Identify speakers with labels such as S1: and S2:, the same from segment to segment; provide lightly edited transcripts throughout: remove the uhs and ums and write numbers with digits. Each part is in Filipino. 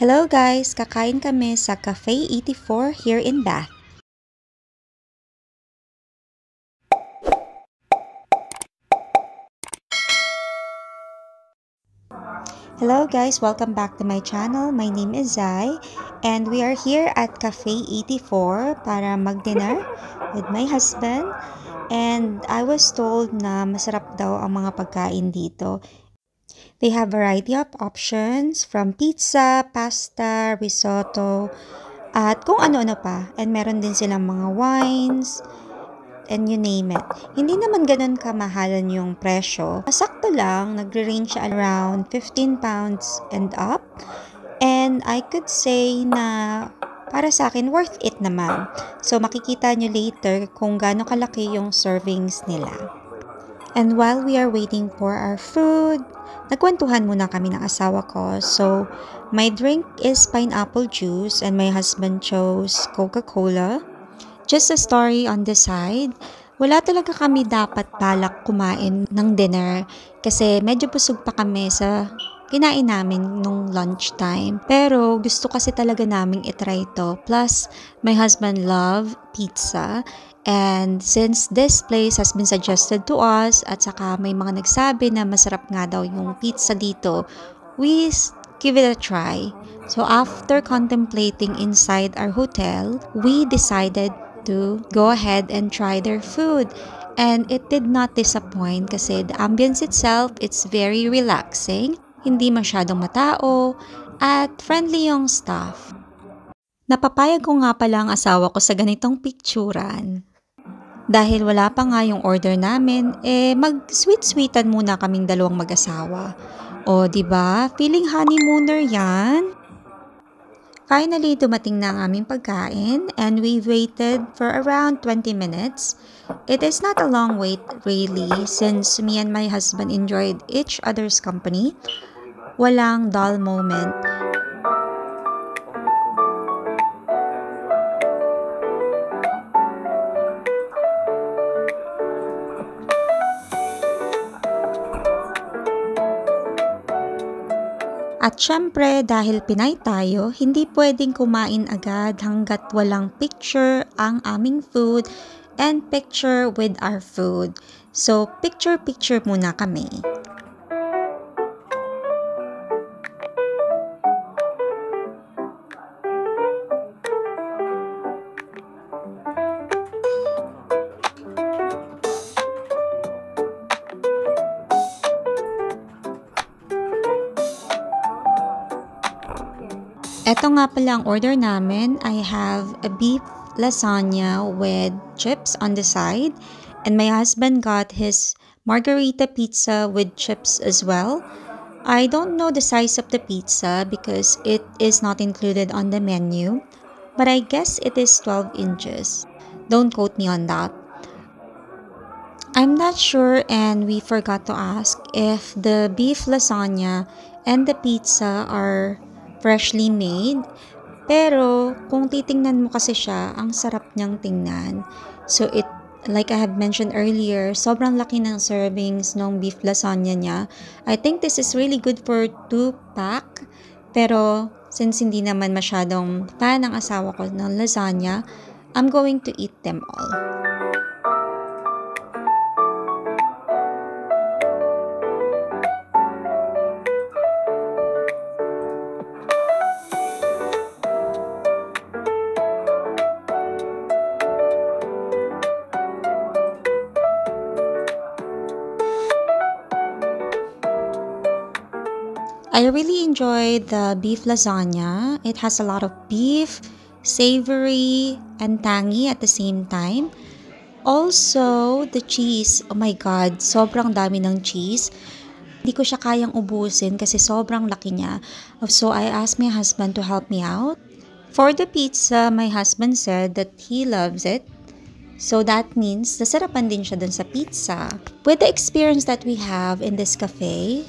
S1: Hello guys! Kakain kami sa Cafe 84 here in Bath. Hello guys! Welcome back to my channel. My name is Zai and we are here at Cafe 84 para mag-dinner with my husband. And I was told na masarap daw ang mga pagkain dito. They have variety of options from pizza, pasta, risotto, at kung ano-ano pa. And meron din silang mga wines, and you name it. Hindi naman ganun kamahalan yung presyo. Sakto lang, nagre-range siya around 15 pounds and up. And I could say na para sa akin, worth it naman. So makikita nyo later kung gaano kalaki yung servings nila. And while we are waiting for our food, nagkwentuhan muna kami ng asawa ko. So, my drink is pineapple juice and my husband chose Coca-Cola. Just a story on the side, wala talaga kami dapat balak kumain ng dinner kasi medyo busog pa kami sa kinain namin nung lunchtime. Pero gusto kasi talaga naming itry ito. Plus, my husband love pizza. And since this place has been suggested to us at saka may mga nagsabi na masarap nga daw yung pizza dito, we give it a try. So after contemplating inside our hotel, we decided to go ahead and try their food. And it did not disappoint kasi the ambience itself, it's very relaxing, hindi masyadong matao, at friendly yung staff. Napapayag ko nga pala ang asawa ko sa ganitong picturan. Dahil wala pa nga yung order namin, mag-sweet-sweetan muna kaming dalawang mag-asawa. O, diba? Feeling honeymooner yan? Finally, dumating na ang aming pagkain and we waited for around 20 minutes. It is not a long wait really since me and my husband enjoyed each other's company. Walang dull moment. At syempre, dahil Pinay tayo, hindi pwedeng kumain agad hanggat walang picture ang aming food and picture with our food. So, picture-picture muna kami. Ito nga pala ang order namin. I have a beef lasagna with chips on the side. And my husband got his margarita pizza with chips as well. I don't know the size of the pizza because it is not included on the menu. But I guess it is 12 inches. Don't quote me on that. I'm not sure and we forgot to ask if the beef lasagna and the pizza are freshly made. Pero kung titingnan mo kasi siya, ang sarap niyang tingnan. So like I have mentioned earlier, sobrang laki ng servings ng beef lasagna niya. I think this is really good for 2-pack. Pero since hindi naman masyadong fan ng asawa ko ng lasagna, I'm going to eat them all. I really enjoyed the beef lasagna. It has a lot of beef, savory, and tangy at the same time. Also, the cheese. Oh my God, sobrang dami ng cheese. Hindi ko siya kayang ubusin kasi sobrang laki niya. So, I asked my husband to help me out. For the pizza, my husband said that he loves it. So, that means nasarapan din siya dun sa pizza. With the experience that we have in this cafe,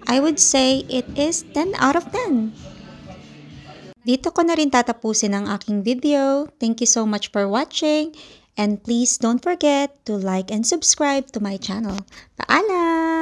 S1: I would say it is 10 out of 10. Dito ko na rin tatapusin ang aking video. Thank you so much for watching. And please don't forget to like and subscribe to my channel. Paalam!